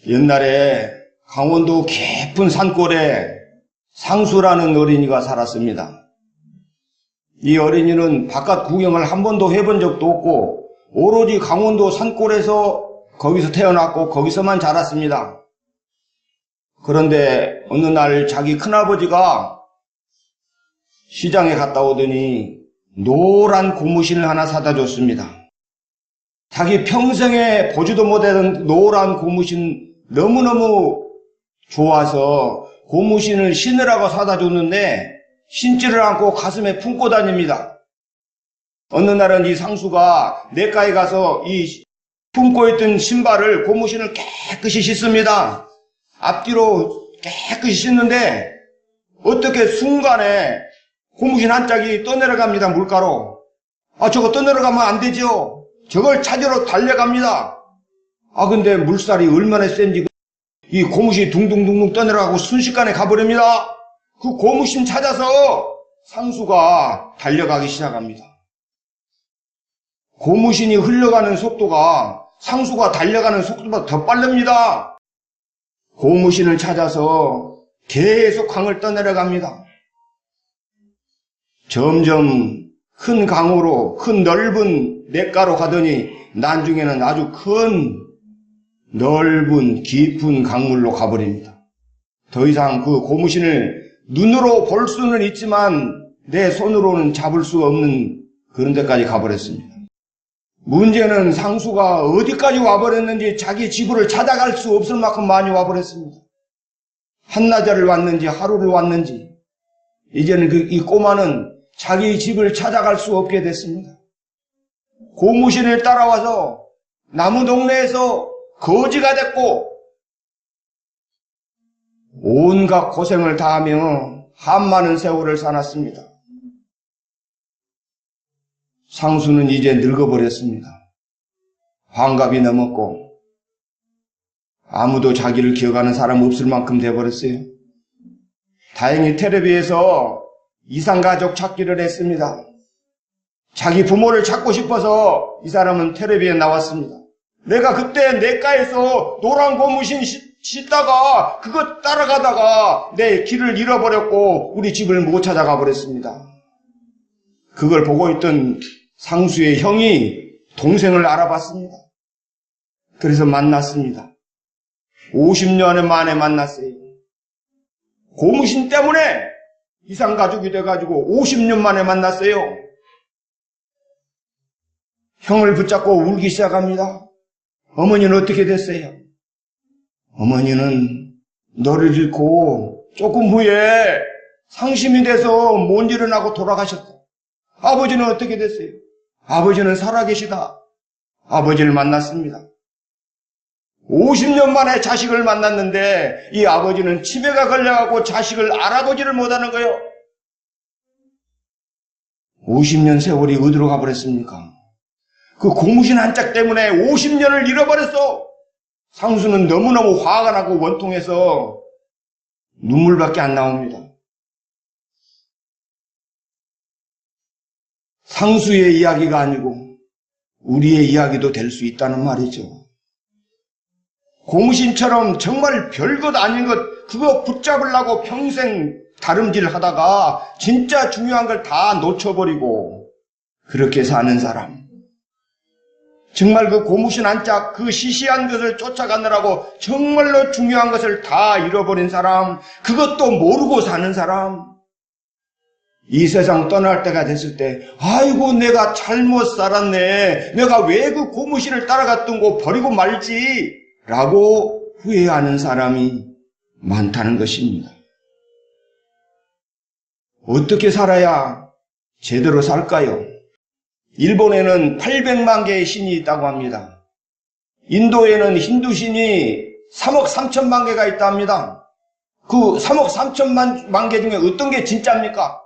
옛날에 강원도 깊은 산골에 상수라는 어린이가 살았습니다. 이 어린이는 바깥 구경을 한 번도 해본 적도 없고 오로지 강원도 산골에서 거기서 태어났고 거기서만 자랐습니다. 그런데 어느 날 자기 큰아버지가 시장에 갔다 오더니 노란 고무신을 하나 사다 줬습니다. 자기 평생에 보지도 못했던 노란 고무신 너무너무 좋아서 고무신을 신으라고 사다 줬는데 신지를 않고 가슴에 품고 다닙니다. 어느 날은 이 상수가 냇가에 가서 이 품고 있던 신발을 고무신을 깨끗이 씻습니다. 앞뒤로 깨끗이 씻는데 어떻게 순간에 고무신 한 짝이 떠내려갑니다. 물가로. 저거 떠내려가면 안 되죠. 저걸 찾으러 달려갑니다. 근데 물살이 얼마나 센지 이 고무신이 둥둥둥둥 떠내려가고 순식간에 가버립니다. 그 고무신 찾아서 상수가 달려가기 시작합니다. 고무신이 흘러가는 속도가 상수가 달려가는 속도보다 더 빠릅니다. 고무신을 찾아서 계속 강을 떠내려갑니다. 점점 큰 강으로, 큰 넓은 냇가로 가더니 나중에는 아주 큰 넓은 깊은 강물로 가버립니다. 더 이상 그 고무신을 눈으로 볼 수는 있지만 내 손으로는 잡을 수 없는 그런 데까지 가버렸습니다. 문제는 상수가 어디까지 와버렸는지 자기 집을 찾아갈 수 없을 만큼 많이 와버렸습니다. 한나절을 왔는지 하루를 왔는지 이제는 이 꼬마는 자기 집을 찾아갈 수 없게 됐습니다. 고무신을 따라와서 나무 동네에서 거지가 됐고 온갖 고생을 다하며 한많은 세월을 사놨습니다. 상수는 이제 늙어버렸습니다. 환갑이 넘었고 아무도 자기를 기억하는 사람 없을 만큼 돼버렸어요. 다행히 텔레비에서 이상가족 찾기를 했습니다. 자기 부모를 찾고 싶어서 이 사람은 텔레비에 나왔습니다. 내가 그때 냇가에서 노란 고무신 씻다가 그거 따라가다가 내 길을 잃어버렸고 우리 집을 못 찾아가 버렸습니다. 그걸 보고 있던 상수의 형이 동생을 알아봤습니다. 그래서 만났습니다. 50년 만에 만났어요. 고무신 때문에 이상가족이 돼가지고 50년 만에 만났어요. 형을 붙잡고 울기 시작합니다. 어머니는 어떻게 됐어요? 어머니는 너를 잃고 조금 후에 상심이 돼서 못 일어나고 돌아가셨다. 아버지는 어떻게 됐어요? 아버지는 살아계시다. 아버지를 만났습니다. 50년 만에 자식을 만났는데 이 아버지는 치매가 걸려가고 자식을 알아보지를 못하는 거예요. 50년 세월이 어디로 가버렸습니까? 그 고무신 한 짝 때문에 50년을 잃어버렸어. 상수는 너무너무 화가 나고 원통해서 눈물밖에 안 나옵니다. 상수의 이야기가 아니고 우리의 이야기도 될 수 있다는 말이죠. 고무신처럼 정말 별것 아닌 것 그거 붙잡으려고 평생 다름질 하다가 진짜 중요한 걸 다 놓쳐버리고 그렇게 사는 사람, 정말 그 고무신 한 짝 그 시시한 것을 쫓아가느라고 정말로 중요한 것을 다 잃어버린 사람, 그것도 모르고 사는 사람, 이 세상 떠날 때가 됐을 때 아이고 내가 잘못 살았네, 내가 왜 그 고무신을 따라갔던 거 버리고 말지 라고 후회하는 사람이 많다는 것입니다. 어떻게 살아야 제대로 살까요? 일본에는 800만 개의 신이 있다고 합니다. 인도에는 힌두 신이 3억 3천만 개가 있다 합니다. 그 3억 3천만 개 중에 어떤 게 진짜입니까?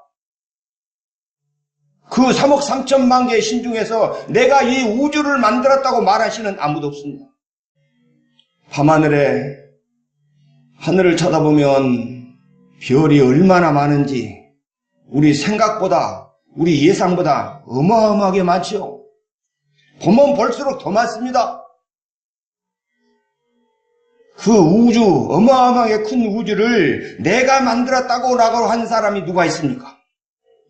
그 3억 3천만 개의 신 중에서 내가 이 우주를 만들었다고 말할 신은 아무도 없습니다. 밤하늘에 하늘을 쳐다보면 별이 얼마나 많은지 우리 생각보다, 우리 예상보다 어마어마하게 많죠. 보면 볼수록 더 많습니다. 그 우주, 어마어마하게 큰 우주를 내가 만들었다고 라고 한 사람이 누가 있습니까?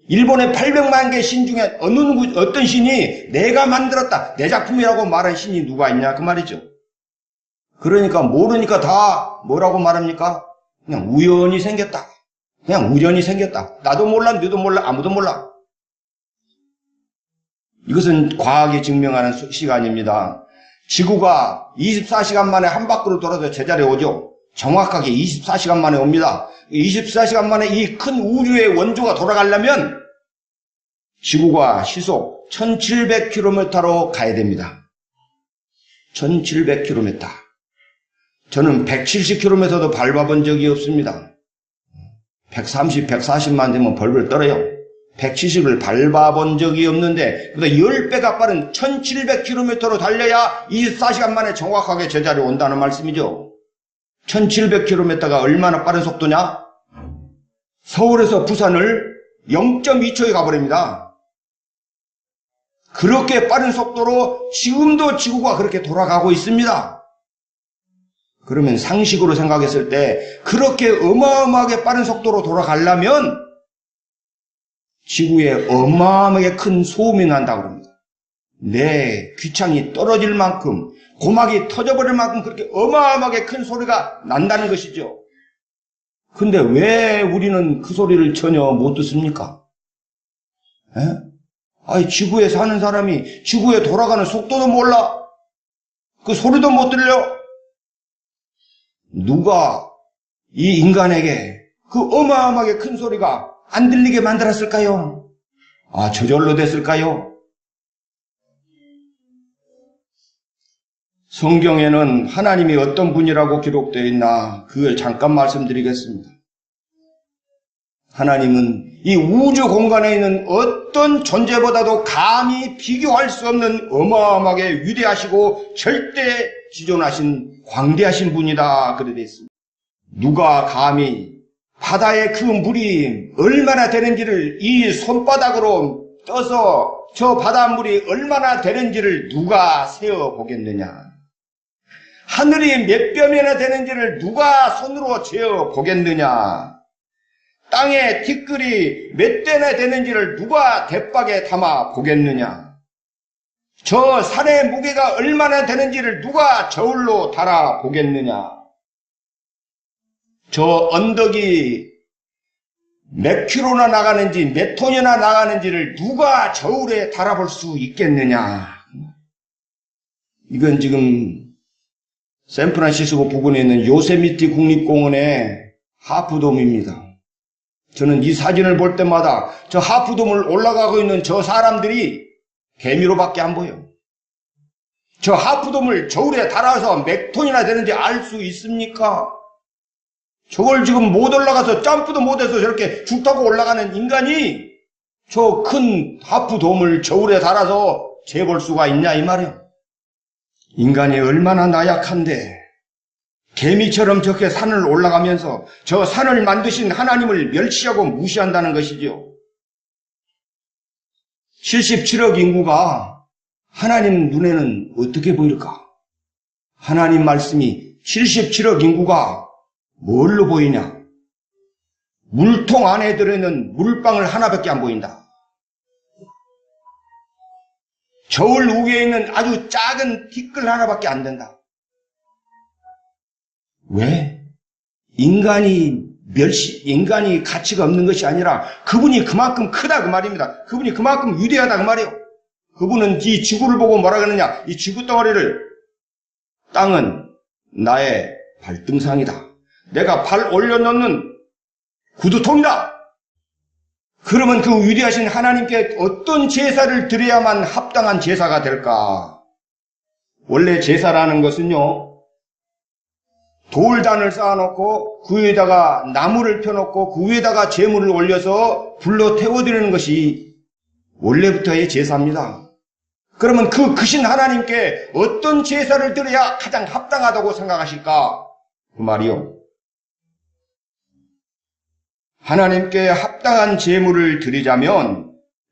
일본의 800만 개 신 중에 어떤 신이 내가 만들었다, 내 작품이라고 말한 신이 누가 있냐 그 말이죠. 그러니까 모르니까 다 뭐라고 말합니까? 그냥 우연히 생겼다. 그냥 우연히 생겼다. 나도 몰라, 너도 몰라, 아무도 몰라. 이것은 과학이 증명하는 시간입니다. 지구가 24시간 만에 한 바퀴로 돌아서 제자리에 오죠. 정확하게 24시간 만에 옵니다. 24시간 만에 이 큰 우주의 원조가 돌아가려면 지구가 시속 1700km로 가야 됩니다. 1700km. 저는 170km도 밟아본 적이 없습니다. 130, 140만 되면 벌벌 떨어요. 170을 밟아본 적이 없는데, 그러니까 10배가 빠른 1700km로 달려야 24시간 만에 정확하게 제자리에 온다는 말씀이죠. 1700km가 얼마나 빠른 속도냐? 서울에서 부산을 0.2초에 가버립니다. 그렇게 빠른 속도로 지금도 지구가 그렇게 돌아가고 있습니다. 그러면 상식으로 생각했을 때 그렇게 어마어마하게 빠른 속도로 돌아가려면 지구에 어마어마하게 큰 소음이 난다고 합니다. 내 귀창이 떨어질 만큼, 고막이 터져버릴 만큼 그렇게 어마어마하게 큰 소리가 난다는 것이죠. 근데 왜 우리는 그 소리를 전혀 못 듣습니까? 아니, 지구에 사는 사람이 지구에 돌아가는 속도도 몰라. 그 소리도 못 들려. 누가 이 인간에게 그 어마어마하게 큰 소리가 안 들리게 만들었을까요? 저절로 됐을까요? 성경에는 하나님이 어떤 분이라고 기록되어 있나 그걸 잠깐 말씀드리겠습니다. 하나님은 이 우주 공간에 있는 어떤 존재보다도 감히 비교할 수 없는 어마어마하게 위대하시고 절대 지존하신 광대하신 분이다 그렇게 되어 있습니다. 누가 감히 바다의 그 물이 얼마나 되는지를 이 손바닥으로 떠서 저 바닷물이 얼마나 되는지를 누가 세어보겠느냐? 하늘이 몇 뼘이나 되는지를 누가 손으로 재어보겠느냐? 땅의 티끌이 몇 대나 되는지를 누가 대박에 담아 보겠느냐? 저 산의 무게가 얼마나 되는지를 누가 저울로 달아 보겠느냐? 저 언덕이 몇 킬로나 나가는지 몇 톤이나 나가는지를 누가 저울에 달아볼 수 있겠느냐? 이건 지금 샌프란시스코 부근에 있는 요세미티 국립공원의 하프돔입니다. 저는 이 사진을 볼 때마다 저 하프돔을 올라가고 있는 저 사람들이 개미로밖에 안 보여요. 저 하프돔을 저울에 달아서 몇 톤이나 되는지 알 수 있습니까? 저걸 지금 못 올라가서 점프도 못해서 저렇게 줄 타고 올라가는 인간이 저 큰 하프돔을 저울에 달아서 재볼 수가 있냐 이 말이에요. 인간이 얼마나 나약한데 개미처럼 저렇게 산을 올라가면서 저 산을 만드신 하나님을 멸시하고 무시한다는 것이죠. 77억 인구가 하나님 눈에는 어떻게 보일까? 하나님 말씀이 77억 인구가 뭘로 보이냐? 물통 안에 들어있는 물방울 하나밖에 안 보인다. 저울 위에 있는 아주 작은 티끌 하나밖에 안 된다. 왜? 인간이 가치가 없는 것이 아니라 그분이 그만큼 크다 그 말입니다. 그분이 그만큼 위대하다 그 말이에요. 그분은 이 지구를 보고 뭐라 그러느냐? 이 지구 덩어리를 땅은 나의 발등상이다. 내가 발 올려놓는 구두통이다. 그러면 그 위대하신 하나님께 어떤 제사를 드려야만 합당한 제사가 될까? 원래 제사라는 것은요, 돌단을 쌓아놓고 그 위에다가 나무를 펴놓고 그 위에다가 제물을 올려서 불로 태워드리는 것이 원래부터의 제사입니다. 그러면 그 크신 하나님께 어떤 제사를 드려야 가장 합당하다고 생각하실까? 그 말이요. 하나님께 합당한 제물을 드리자면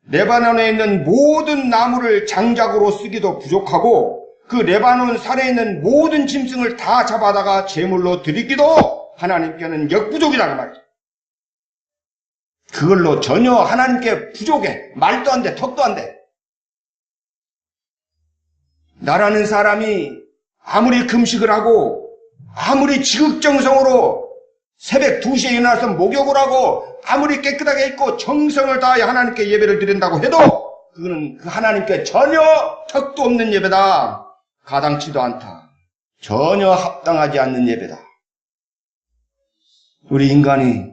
레바논에 있는 모든 나무를 장작으로 쓰기도 부족하고 그 레바논 산에 있는 모든 짐승을 다 잡아다가 제물로 드리기도 하나님께는 역부족이라는 말이죠. 그걸로 전혀 하나님께 부족해. 말도 안 돼. 턱도 안 돼. 나라는 사람이 아무리 금식을 하고 아무리 지극정성으로 새벽 2시에 일어나서 목욕을 하고 아무리 깨끗하게 입고 정성을 다하여 하나님께 예배를 드린다고 해도 그거는 그 하나님께 전혀 턱도 없는 예배다. 가당치도 않다. 전혀 합당하지 않는 예배다. 우리 인간이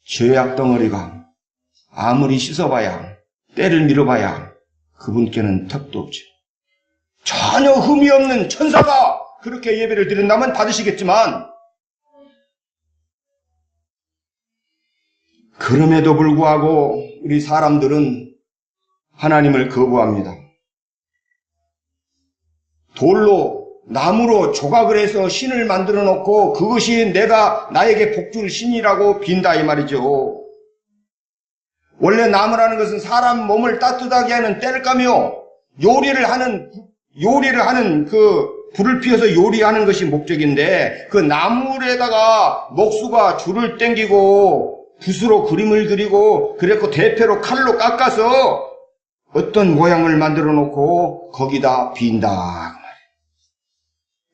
죄악 덩어리가 아무리 씻어봐야 때를 밀어봐야 그분께는 턱도 없죠. 전혀 흠이 없는 천사가 그렇게 예배를 드린다면 받으시겠지만 그럼에도 불구하고 우리 사람들은 하나님을 거부합니다. 돌로 나무로 조각을 해서 신을 만들어 놓고 그것이 나에게 복줄 신이라고 빈다 이 말이죠. 원래 나무라는 것은 사람 몸을 따뜻하게 하는 땔감이요. 요리를 하는 그 불을 피워서 요리하는 것이 목적인데 그 나무에다가 목수가 줄을 당기고 붓으로 그림을 그리고 그랬고 대패로 칼로 깎아서 어떤 모양을 만들어 놓고 거기다 빈다.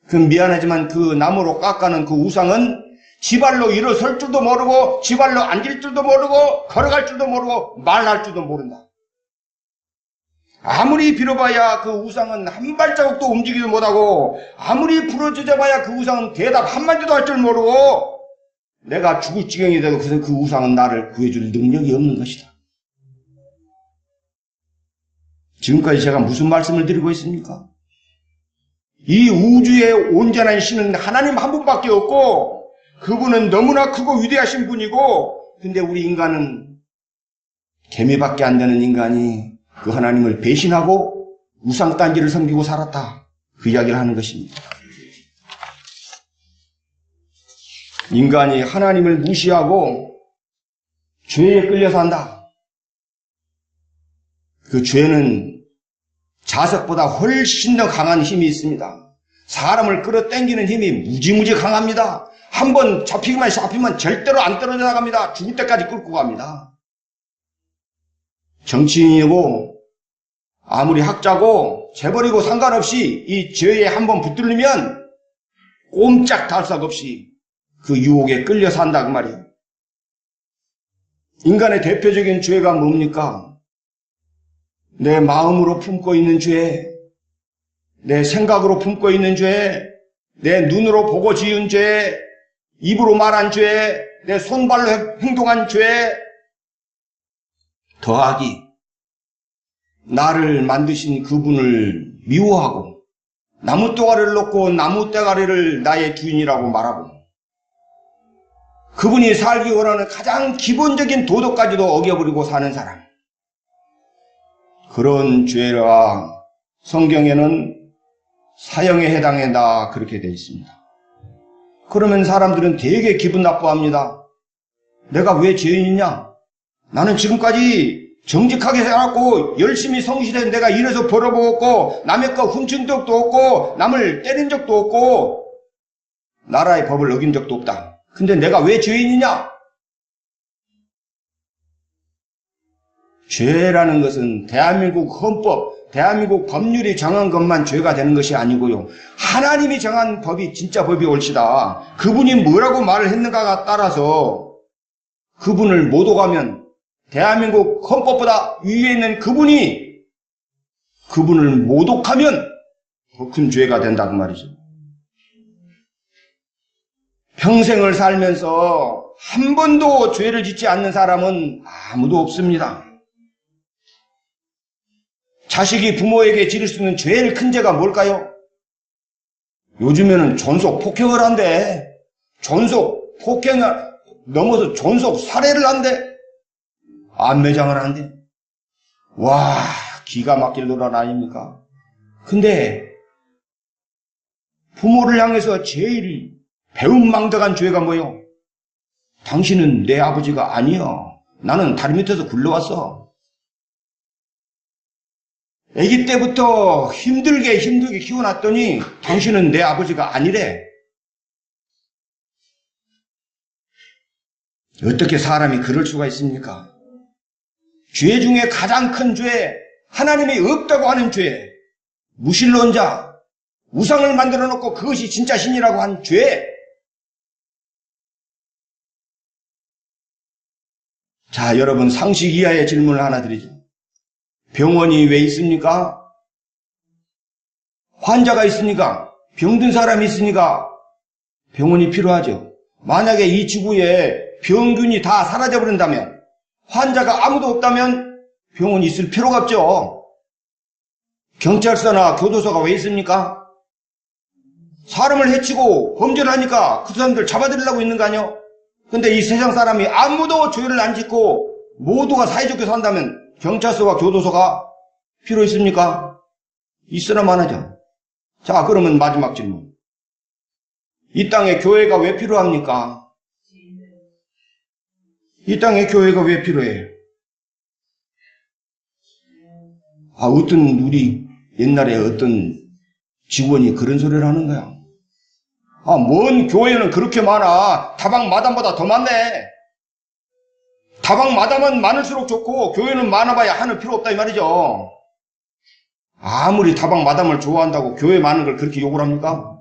그럼 미안하지만 그 나무로 깎아는 그 우상은 지발로 일어설 줄도 모르고 지발로 앉을 줄도 모르고 걸어갈 줄도 모르고 말할 줄도 모른다. 아무리 빌어봐야 그 우상은 한 발자국도 움직이지도 못하고 아무리 부러져봐야 그 우상은 대답 한마디도 할 줄 모르고 내가 죽을 지경이 되고 그래서 그 우상은 나를 구해줄 능력이 없는 것이다. 지금까지 제가 무슨 말씀을 드리고 있습니까? 이 우주의 온전한 신은 하나님 한 분밖에 없고 그분은 너무나 크고 위대하신 분이고 근데 우리 인간은 개미밖에 안 되는 인간이 그 하나님을 배신하고 우상단지를 섬기고 살았다. 그 이야기를 하는 것입니다. 인간이 하나님을 무시하고 죄에 끌려 산다. 그 죄는 자석보다 훨씬 더 강한 힘이 있습니다. 사람을 끌어당기는 힘이 무지무지 강합니다. 한번 잡히면 절대로 안 떨어져 나갑니다. 죽을 때까지 끌고 갑니다. 정치인이고 아무리 학자고 재벌이고 상관없이 이 죄에 한번 붙들리면 꼼짝달싹 없이 그 유혹에 끌려 산다 그 말이에요. 인간의 대표적인 죄가 뭡니까? 내 마음으로 품고 있는 죄, 내 생각으로 품고 있는 죄, 내 눈으로 보고 지은 죄, 입으로 말한 죄, 내 손발로 행동한 죄, 더하기 나를 만드신 그분을 미워하고 나무 또가리를 놓고 나무 떼가리를 나의 주인이라고 말하고 그분이 살기 원하는 가장 기본적인 도덕까지도 어겨버리고 사는 사람. 그런 죄가 성경에는 사형에 해당한다 그렇게 되어 있습니다. 그러면 사람들은 되게 기분 나빠합니다. 내가 왜 죄인이냐? 나는 지금까지 정직하게 살았고 열심히 성실해서 내가 일해서 벌어먹었고 남의 거 훔친 적도 없고 남을 때린 적도 없고 나라의 법을 어긴 적도 없다. 근데 내가 왜 죄인이냐? 죄라는 것은 대한민국 헌법, 대한민국 법률이 정한 것만 죄가 되는 것이 아니고요. 하나님이 정한 법이 진짜 법이 옳시다. 그분이 뭐라고 말을 했는가가 따라서 그분을 못 오가면 대한민국 헌법보다 위에 있는 그분을 모독하면 더 큰 죄가 된다 그 말이죠. 평생을 살면서 한 번도 죄를 짓지 않는 사람은 아무도 없습니다. 자식이 부모에게 지를 수 있는 제일 큰 죄가 뭘까요? 요즘에는 존속 폭행을 한대. 존속 폭행을 넘어서 존속 살해를 한대. 안매장을 한대. 와, 기가 막힐 노란 아닙니까? 근데 부모를 향해서 제일 배은망덕한 죄가 뭐요? 당신은 내 아버지가 아니여. 나는 다리 밑에서 굴러왔어. 아기 때부터 힘들게 키워놨더니 당신은 내 아버지가 아니래. 어떻게 사람이 그럴 수가 있습니까? 죄 중에 가장 큰 죄, 하나님이 없다고 하는 죄, 무신론자, 우상을 만들어 놓고 그것이 진짜 신이라고 한 죄. 자, 여러분 상식 이하의 질문을 하나 드리죠. 병원이 왜 있습니까? 환자가 있으니까, 병든 사람이 있으니까 병원이 필요하죠. 만약에 이 지구에 병균이 다 사라져버린다면, 환자가 아무도 없다면 병원이 있을 필요가 없죠. 경찰서나 교도소가 왜 있습니까? 사람을 해치고 범죄를 하니까 그 사람들 잡아들이려고 있는 거 아니요? 근데 이 세상 사람이 아무도 죄를 안 짓고 모두가 사이좋게 산다면 경찰서와 교도소가 필요 있습니까? 있으나만 하죠. 자, 그러면 마지막 질문. 이 땅에 교회가 왜 필요합니까? 이 땅에 교회가 왜 필요해요? 어떤 우리 옛날에 어떤 직원이 그런 소리를 하는 거야. 뭔 교회는 그렇게 많아. 다방 마담보다 더 많네. 다방 마담은 많을수록 좋고 교회는 많아봐야 하늘 필요 없다 이 말이죠. 아무리 다방 마담을 좋아한다고 교회 많은 걸 그렇게 욕을 합니까?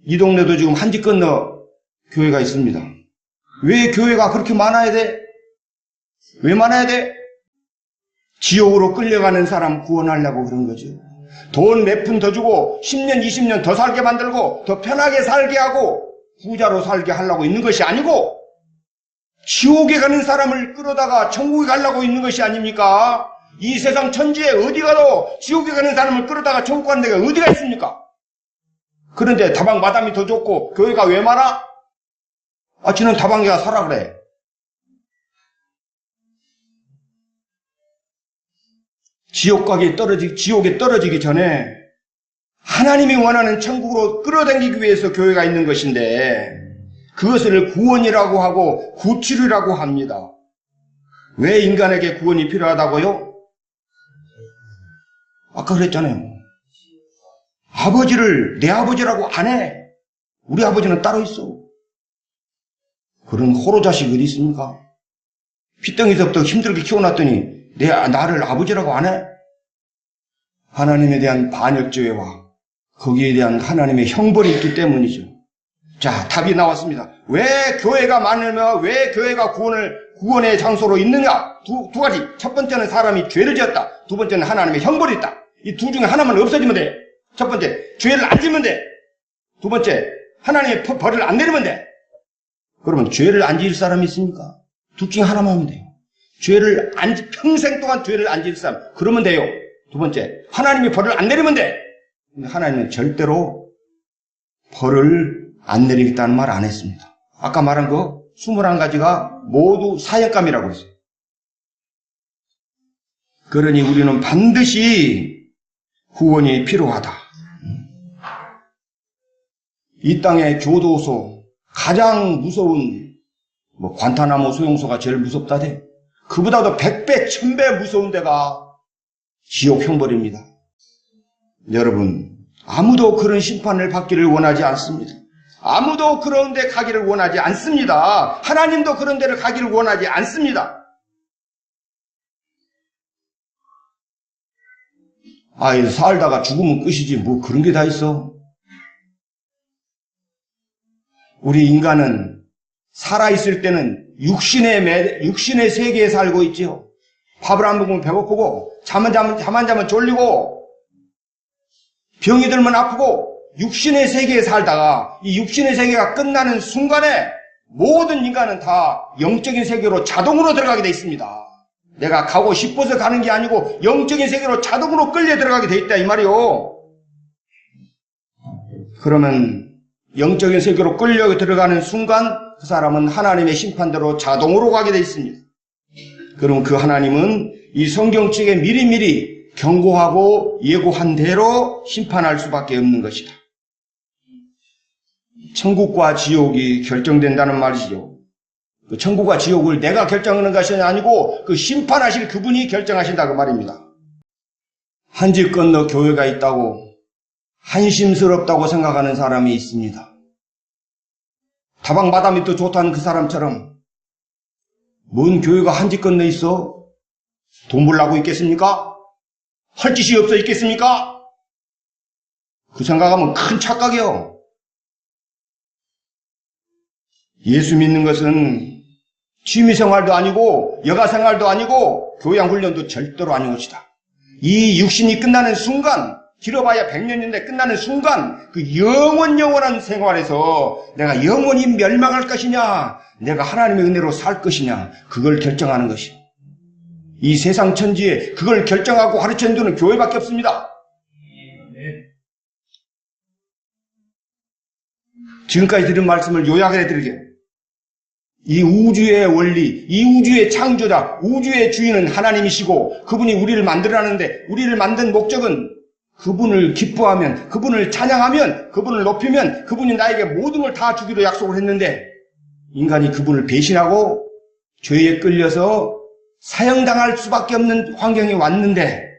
이 동네도 지금 한 집 건너 교회가 있습니다. 왜 교회가 그렇게 많아야 돼? 왜 많아야 돼? 지옥으로 끌려가는 사람 구원하려고 그런 거죠. 돈 몇 푼 더 주고 10년, 20년 더 살게 만들고 더 편하게 살게 하고 부자로 살게 하려고 있는 것이 아니고 지옥에 가는 사람을 끌어다가 천국에 가려고 있는 것이 아닙니까? 이 세상 천지에 어디 가도 지옥에 가는 사람을 끌어다가 천국 가는 데가 어디가 있습니까? 그런데 다방 마담이 더 좋고 교회가 왜 많아? 지는 다방에 가 살아 그래. 지옥에 떨어지기 전에 하나님이 원하는 천국으로 끌어당기기 위해서 교회가 있는 것인데 그것을 구원이라고 하고 구출이라고 합니다. 왜 인간에게 구원이 필요하다고요? 아까 그랬잖아요. 아버지를 내 아버지라고 안 해. 우리 아버지는 따로 있어. 그런 호로 자식이 어디 있습니까? 핏덩이서부터 힘들게 키워놨더니 나를 아버지라고 안 해? 하나님에 대한 반역죄와 거기에 대한 하나님의 형벌이 있기 때문이죠. 자, 답이 나왔습니다. 왜 교회가 많으며 왜 교회가 구원의 장소로 있느냐? 두 가지. 첫 번째는 사람이 죄를 지었다. 두 번째는 하나님의 형벌이 있다. 이 둘 중에 하나만 없어지면 돼. 첫 번째, 죄를 안 지면 돼. 두 번째, 하나님의 벌을 안 내리면 돼. 그러면 죄를 안 지을 사람이 있습니까? 둘 중에 하나만 하면 돼요. 평생 동안 죄를 안 지을 사람, 그러면 돼요. 두 번째, 하나님이 벌을 안 내리면 돼. 근데 하나님은 절대로 벌을 안 내리겠다는 말 안 했습니다. 아까 말한 거 21가지가 모두 사역감이라고 했어요. 그러니 우리는 반드시 구원이 필요하다. 이 땅의 교도소, 가장 무서운 관타나모 수용소가 제일 무섭다대. 그보다도 100배, 1000배 무서운 데가 지옥 형벌입니다. 여러분, 아무도 그런 심판을 받기를 원하지 않습니다. 아무도 그런 데 가기를 원하지 않습니다. 하나님도 그런 데를 가기를 원하지 않습니다. 살다가 죽으면 끝이지 뭐 그런 게 다 있어. 우리 인간은 살아있을 때는 육신의 세계에 살고 있지요. 밥을 안 먹으면 배고프고 잠 안 자면 졸리고 병이 들면 아프고 육신의 세계에 살다가 이 육신의 세계가 끝나는 순간에 모든 인간은 다 영적인 세계로 자동으로 들어가게 돼 있습니다. 내가 가고 싶어서 가는 게 아니고 영적인 세계로 자동으로 끌려 들어가게 돼 있다 이 말이요. 그러면 영적인 세계로 끌려 들어가는 순간 그 사람은 하나님의 심판대로 자동으로 가게 돼 있습니다. 그럼 그 하나님은 이 성경책에 미리미리 경고하고 예고한 대로 심판할 수밖에 없는 것이다. 천국과 지옥이 결정된다는 말이죠. 그 천국과 지옥을 내가 결정하는 것이 아니고 그 심판하실 그분이 결정하신다 그 말입니다. 한 집 건너 교회가 있다고 한심스럽다고 생각하는 사람이 있습니다. 다방 마담이 더 좋다는 그 사람처럼 뭔 교회가 한 집 건너 있어? 돈 벌라고 있겠습니까? 할 짓이 없어 있겠습니까? 그 생각하면 큰 착각이요. 예수 믿는 것은 취미생활도 아니고 여가생활도 아니고 교양훈련도 절대로 아닌 것이다. 이 육신이 끝나는 순간, 길어봐야 100년인데 끝나는 순간 그 영원한 생활에서 내가 영원히 멸망할 것이냐, 내가 하나님의 은혜로 살 것이냐, 그걸 결정하는 것이요. 이 세상 천지에 그걸 결정하고 가르치는 데는 교회밖에 없습니다. 지금까지 들은 말씀을 요약해 드리게. 이 우주의 원리, 이 우주의 창조자, 우주의 주인은 하나님이시고 그분이 우리를 만들어놨는데 우리를 만든 목적은 그분을 기뻐하면, 그분을 찬양하면, 그분을 높이면 그분이 나에게 모든 걸 다 주기로 약속을 했는데 인간이 그분을 배신하고 죄에 끌려서 사형당할 수밖에 없는 환경이 왔는데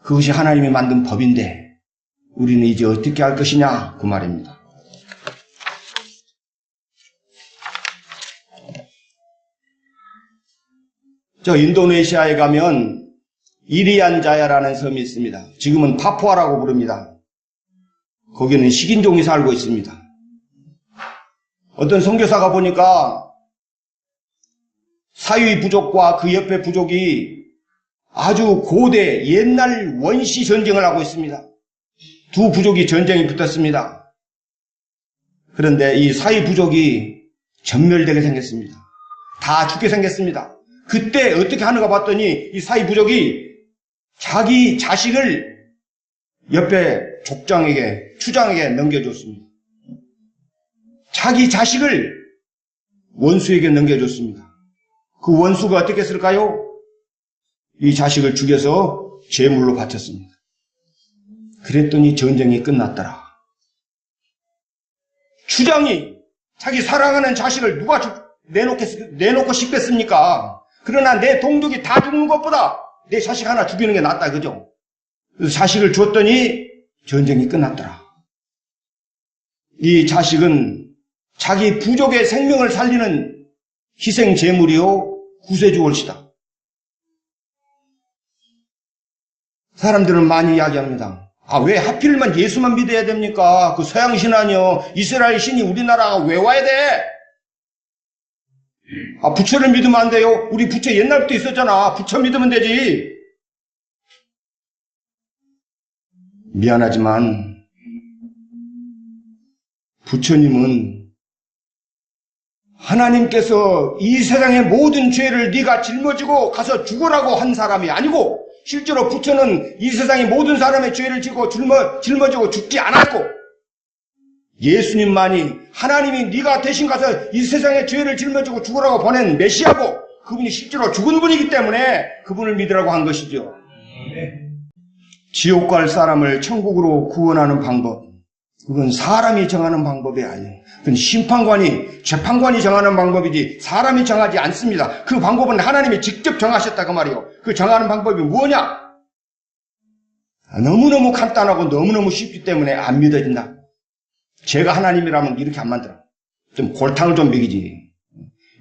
그것이 하나님이 만든 법인데 우리는 이제 어떻게 할 것이냐, 그 말입니다. 저 인도네시아에 가면 이리안자야라는 섬이 있습니다. 지금은 파푸아라고 부릅니다. 거기는 식인종이 살고 있습니다. 어떤 선교사가 보니까 사유이 부족과 그 옆에 부족이 아주 고대 옛날 원시 전쟁을 하고 있습니다. 두 부족이 전쟁이 붙었습니다. 그런데 이 사유이 부족이 전멸되게 생겼습니다. 다 죽게 생겼습니다. 그때 어떻게 하는가 봤더니 이 사이 부족이 자기 자식을 옆에 족장에게, 추장에게 넘겨줬습니다. 자기 자식을 원수에게 넘겨줬습니다. 그 원수가 어떻게 했을까요? 이 자식을 죽여서 제물로 바쳤습니다. 그랬더니 전쟁이 끝났더라. 추장이 자기 사랑하는 자식을 누가 내놓고 싶겠습니까? 그러나 내 동족이 다 죽는 것보다 내 자식 하나 죽이는 게 낫다, 그죠? 그래서 자식을 줬더니 전쟁이 끝났더라. 이 자식은 자기 부족의 생명을 살리는 희생 제물이요, 구세주 올시다. 사람들은 많이 이야기합니다. 아, 왜 하필만 예수만 믿어야 됩니까? 그 서양 신앙이요, 이스라엘 신이 우리나라가 왜 와야 돼? 아, 부처를 믿으면 안 돼요? 우리 부처 옛날부터 있었잖아. 부처 믿으면 되지. 미안하지만 부처님은 하나님께서 이 세상의 모든 죄를 네가 짊어지고 가서 죽으라고 한 사람이 아니고 실제로 부처는 이 세상의 모든 사람의 죄를 지고 짊어지고 죽지 않았고 예수님만이 하나님이 네가 대신 가서 이 세상의 죄를 짊어지고 죽으라고 보낸 메시아고 그분이 실제로 죽은 분이기 때문에 그분을 믿으라고 한 것이죠. 지옥 갈 사람을 천국으로 구원하는 방법, 그건 사람이 정하는 방법이 아니에요. 그건 심판관이, 재판관이 정하는 방법이지 사람이 정하지 않습니다. 그 방법은 하나님이 직접 정하셨다 그 말이에요. 그 정하는 방법이 뭐냐? 너무너무 간단하고 너무너무 쉽기 때문에 안 믿어진다. 제가 하나님이라면 이렇게 안 만들어. 좀 골탕을 좀 먹이지.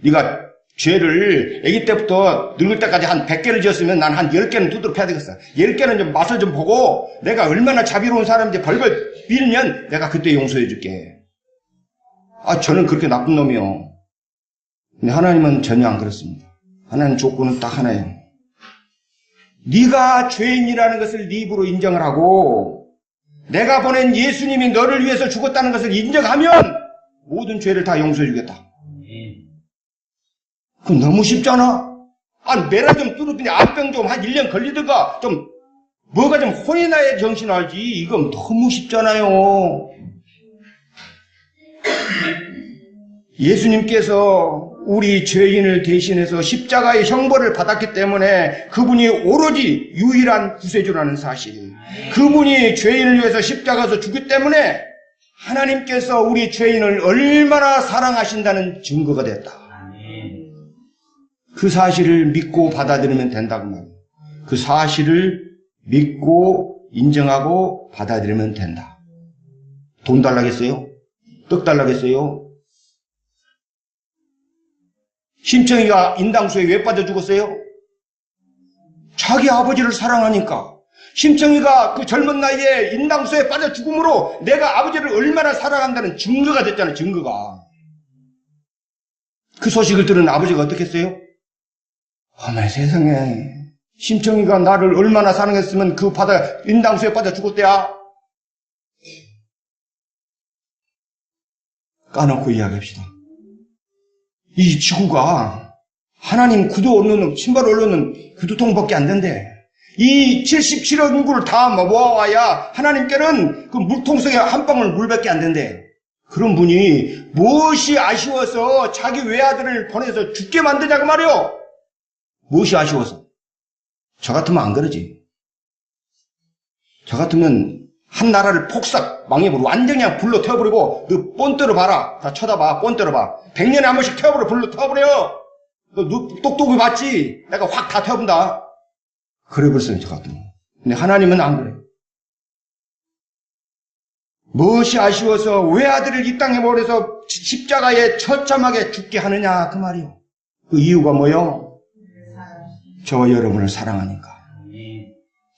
네가 죄를 아기 때부터 늙을 때까지 한 100개를 지었으면 난 한 10개는 두드러 패야 되겠어. 10개는 좀 맛을 좀 보고 내가 얼마나 자비로운 사람인지 벌벌 빌면 내가 그때 용서해 줄게. 아, 저는 그렇게 나쁜 놈이요. 근데 하나님은 전혀 안 그렇습니다. 하나님 조건은 딱 하나예요. 네가 죄인이라는 것을 네 입으로 인정을 하고 내가 보낸 예수님이 너를 위해서 죽었다는 것을 인정하면 모든 죄를 다 용서해 주겠다. 그럼 너무 쉽잖아. 아, 매라 좀 뚫었더니 암병 좀 한 1년 걸리든가 좀 뭐가 좀 혼이 나야 정신 알지. 이건 너무 쉽잖아요. 예수님께서 우리 죄인을 대신해서 십자가의 형벌을 받았기 때문에 그분이 오로지 유일한 구세주라는 사실, 그분이 죄인을 위해서 십자가에서 죽기 때문에 하나님께서 우리 죄인을 얼마나 사랑하신다는 증거가 됐다. 그 사실을 믿고 받아들이면 된다고 말이에요. 그 사실을 믿고 인정하고 받아들이면 된다. 돈 달라겠어요? 떡 달라겠어요? 심청이가 인당수에 왜 빠져 죽었어요? 자기 아버지를 사랑하니까. 심청이가 그 젊은 나이에 인당수에 빠져 죽음으로 내가 아버지를 얼마나 사랑한다는 증거가 됐잖아요. 증거가. 그 소식을 들은 아버지가 어떻게 했어요? 어머 세상에, 심청이가 나를 얼마나 사랑했으면 그 바다 인당수에 빠져 죽었대야. 까놓고 이야기합시다. 이 지구가 하나님 구두 올려놓는, 신발 올려놓는 구두통밖에 안 된대. 이 77억 인구를 다 모아와야 하나님께는 그 물통 속에 한 방울 물밖에 안 된대. 그런 분이 무엇이 아쉬워서 자기 외아들을 보내서 죽게 만드냐고 말이요. 무엇이 아쉬워서? 저 같으면 안 그러지. 저 같으면 한 나라를 폭삭 망해버리고 완전히 그냥 불로 태워버리고 너 뻔때려 봐라. 다 쳐다봐. 뻔때려 봐. 100년에 한 번씩 태워버려. 불로 태워버려. 너 똑똑히 봤지? 내가 확 다 태워본다. 그래 벌써요. 저 같으면. 근데 하나님은 안 그래. 무엇이 아쉬워서 외아들을 이 땅에 보내서 십자가에 처참하게 죽게 하느냐 그 말이요. 그 이유가 뭐요? 저와 여러분을 사랑하니까.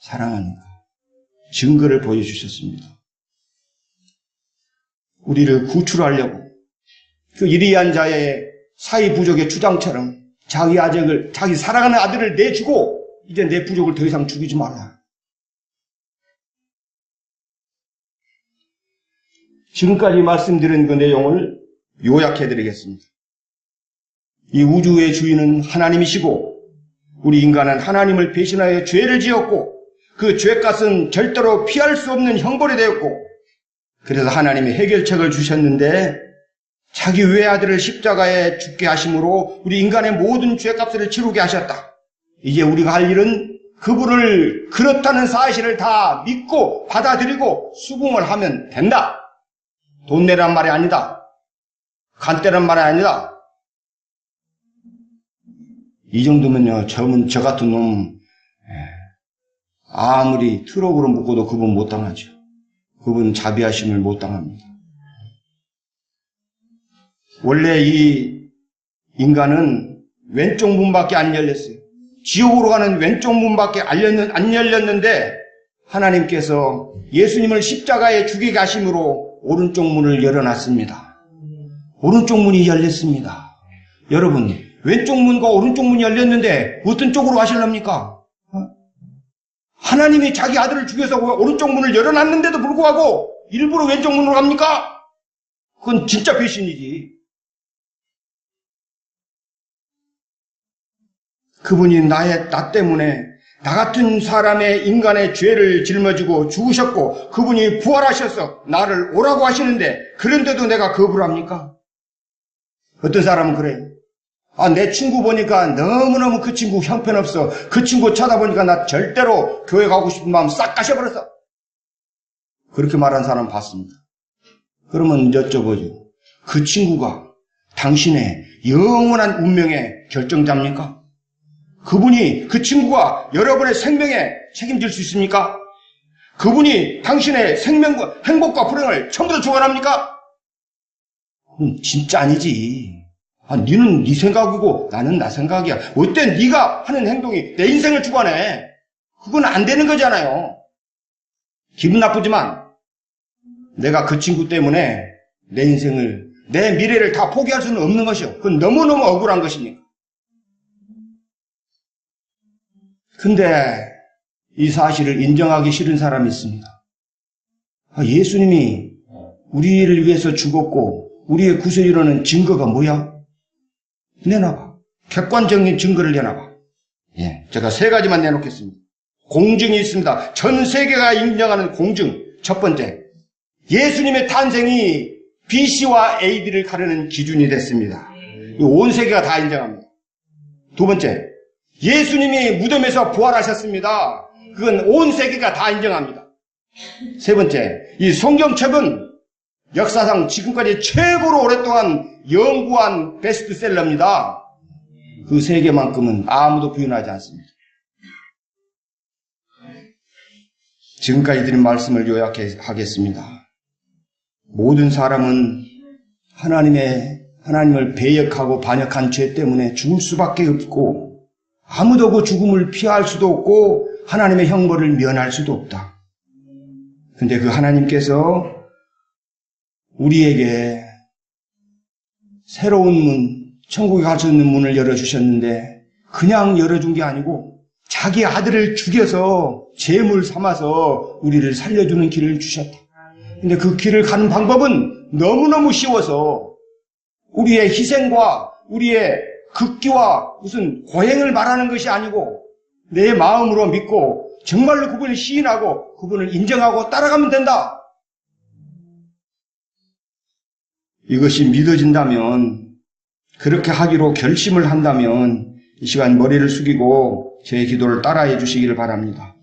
사랑하니까. 증거를 보여주셨습니다. 우리를 구출하려고 그 이리한 자의 사이 부족의 주장처럼 자기 사랑하는 아들을 내주고 이제 내 부족을 더 이상 죽이지 말라. 지금까지 말씀드린 그 내용을 요약해드리겠습니다. 이 우주의 주인은 하나님이시고 우리 인간은 하나님을 배신하여 죄를 지었고 그 죄값은 절대로 피할 수 없는 형벌이 되었고 그래서 하나님이 해결책을 주셨는데 자기 외아들을 십자가에 죽게 하심으로 우리 인간의 모든 죄값을 치르게 하셨다. 이제 우리가 할 일은 그분을 그렇다는 사실을 다 믿고 받아들이고 수긍을 하면 된다. 돈 내란 말이 아니다. 간대란 말이 아니다. 이 정도면요, 저 같은 놈 아무리 트럭으로 묶어도 그분 못 당하죠. 그분 자비하심을 못 당합니다. 원래 이 인간은 왼쪽 문밖에 안 열렸어요. 지옥으로 가는 왼쪽 문밖에 안 열렸는데 하나님께서 예수님을 십자가에 죽이게 하심으로 오른쪽 문을 열어놨습니다. 오른쪽 문이 열렸습니다. 여러분, 왼쪽 문과 오른쪽 문이 열렸는데 어떤 쪽으로 가실랍니까? 하나님이 자기 아들을 죽여서 오른쪽 문을 열어놨는데도 불구하고 일부러 왼쪽 문으로 갑니까? 그건 진짜 배신이지. 그분이 나 때문에 나 같은 사람의 인간의 죄를 짊어지고 죽으셨고 그분이 부활하셔서 나를 오라고 하시는데 그런데도 내가 거부를 합니까? 어떤 사람은 그래요. 내 친구 보니까 너무너무 그 친구 형편없어. 그 친구 쳐다보니까 나 절대로 교회 가고 싶은 마음 싹 가셔버렸어. 그렇게 말하는 사람 봤습니다. 그러면 여쭤보죠. 그 친구가 당신의 영원한 운명의 결정자입니까? 그분이, 그 친구가 여러분의 생명에 책임질 수 있습니까? 그분이 당신의 생명과 행복과 불행을 전부 다 주관합니까? 진짜 아니지. 니는 네 생각이고 나는 나 생각이야. 어때 네가 하는 행동이 내 인생을 주관해. 그건 안 되는 거잖아요. 기분 나쁘지만 내가 그 친구 때문에 내 인생을, 내 미래를 다 포기할 수는 없는 것이요. 그건 너무너무 억울한 것이니까. 근데 이 사실을 인정하기 싫은 사람이 있습니다. 예수님이 우리를 위해서 죽었고 우리의 구속을 이루는 증거가 뭐야? 내놔봐. 객관적인 증거를 내놔봐. 제가 3가지만 내놓겠습니다. 공증이 있습니다. 전 세계가 인정하는 공증. 첫 번째, 예수님의 탄생이 BC와 AD를 가르는 기준이 됐습니다. 온 세계가 다 인정합니다. 두 번째, 예수님이 무덤에서 부활하셨습니다. 그건 온 세계가 다 인정합니다. 세 번째, 이 성경책은 역사상 지금까지 최고로 오랫동안 연구한 베스트셀러입니다. 그 3개만큼은 아무도 부인하지 않습니다. 지금까지 드린 말씀을 요약하겠습니다. 모든 사람은 하나님을 배역하고 반역한 죄 때문에 죽을 수밖에 없고, 아무도 그 죽음을 피할 수도 없고 하나님의 형벌을 면할 수도 없다. 근데 그 하나님께서 우리에게 새로운 문, 천국에 갈 수 있는 문을 열어주셨는데, 그냥 열어준 게 아니고 자기 아들을 죽여서 제물 삼아서 우리를 살려주는 길을 주셨다. 근데 그 길을 가는 방법은 너무너무 쉬워서 우리의 희생과 우리의 극기와 무슨 고행을 말하는 것이 아니고, 내 마음으로 믿고 정말로 그분을 시인하고 그분을 인정하고 따라가면 된다. 이것이 믿어진다면, 그렇게 하기로 결심을 한다면 이 시간 머리를 숙이고 제 기도를 따라해 주시기를 바랍니다.